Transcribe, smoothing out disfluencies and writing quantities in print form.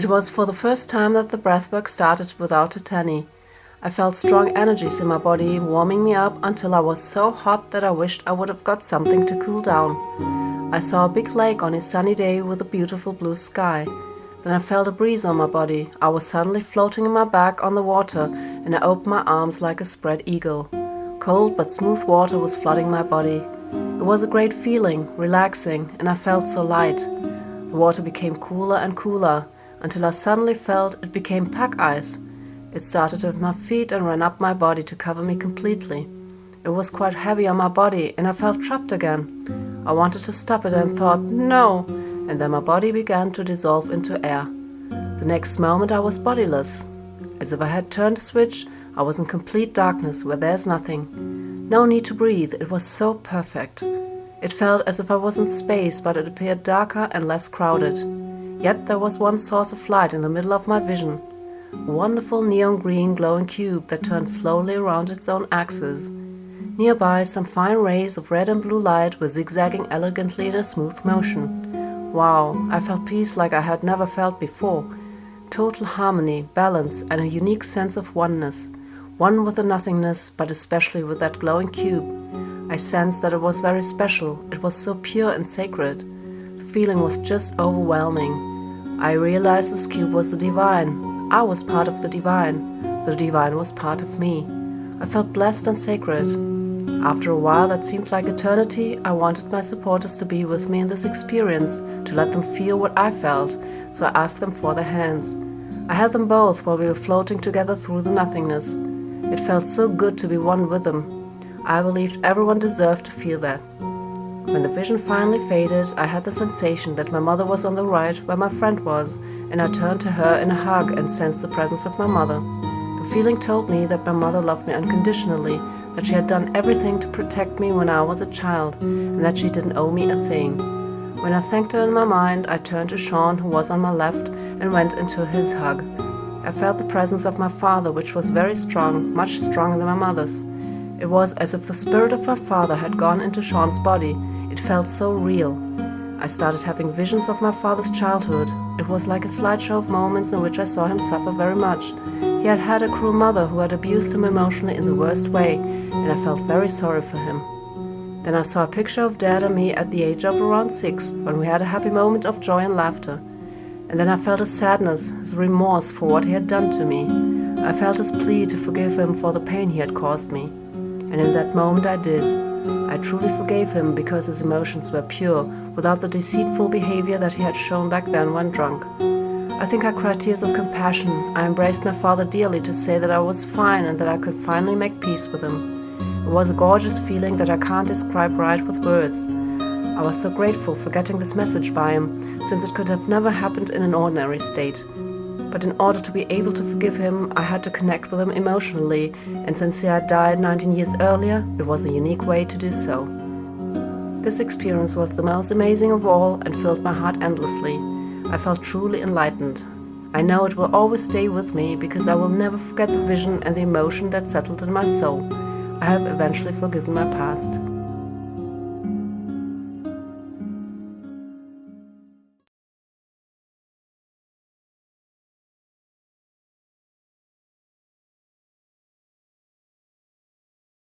It was for the first time that the breathwork started without a tanny. I felt strong energies in my body warming me up until I was so hot that I wished I would have got something to cool down. I saw a big lake on a sunny day with a beautiful blue sky. Then I felt a breeze on my body. I was suddenly floating on my back on the water, and I opened my arms like a spread eagle. Cold but smooth water was flooding my body. It was a great feeling, relaxing, and I felt so light. The water became cooler and cooler, until I suddenly felt it became pack ice. It started at my feet and ran up my body to cover me completely. It was quite heavy on my body, and I felt trapped again. I wanted to stop it and thought, no, and then my body began to dissolve into air. The next moment I was bodiless. As if I had turned a switch, I was in complete darkness where there's nothing. No need to breathe, it was so perfect. It felt as if I was in space, but it appeared darker and less crowded. Yet there was one source of light in the middle of my vision. A wonderful neon green glowing cube that turned slowly around its own axis. Nearby, some fine rays of red and blue light were zigzagging elegantly in a smooth motion. Wow, I felt peace like I had never felt before. Total harmony, balance, and a unique sense of oneness. One with the nothingness, but especially with that glowing cube. I sensed that it was very special. It was so pure and sacred. The feeling was just overwhelming. I realized this cube was the divine. I was part of the divine. The divine was part of me. I felt blessed and sacred. After a while that seemed like eternity, I wanted my supporters to be with me in this experience, to let them feel what I felt, so I asked them for their hands. I held them both while we were floating together through the nothingness. It felt so good to be one with them. I believed everyone deserved to feel that. When the vision finally faded, I had the sensation that my mother was on the right where my friend was, and I turned to her in a hug and sensed the presence of my mother. The feeling told me that my mother loved me unconditionally, that she had done everything to protect me when I was a child, and that she didn't owe me a thing. When I thanked her in my mind, I turned to Sean, who was on my left, and went into his hug. I felt the presence of my father, which was very strong, much stronger than my mother's. It was as if the spirit of my father had gone into Sean's body. It felt so real. I started having visions of my father's childhood. It was like a slideshow of moments in which I saw him suffer very much. He had had a cruel mother who had abused him emotionally in the worst way, and I felt very sorry for him. Then I saw a picture of Dad and me at the age of around 6, when we had a happy moment of joy and laughter. And then I felt his sadness, his remorse for what he had done to me. I felt his plea to forgive him for the pain he had caused me. And in that moment I did. I truly forgave him because his emotions were pure, without the deceitful behavior that he had shown back then when drunk. I think I cried tears of compassion. I embraced my father dearly to say that I was fine and that I could finally make peace with him. It was a gorgeous feeling that I can't describe right with words. I was so grateful for getting this message by him, since it could have never happened in an ordinary state. But in order to be able to forgive him, I had to connect with him emotionally, and since he had died 19 years earlier, it was a unique way to do so. This experience was the most amazing of all and filled my heart endlessly. I felt truly enlightened. I know it will always stay with me because I will never forget the vision and the emotion that settled in my soul. I have eventually forgiven my past.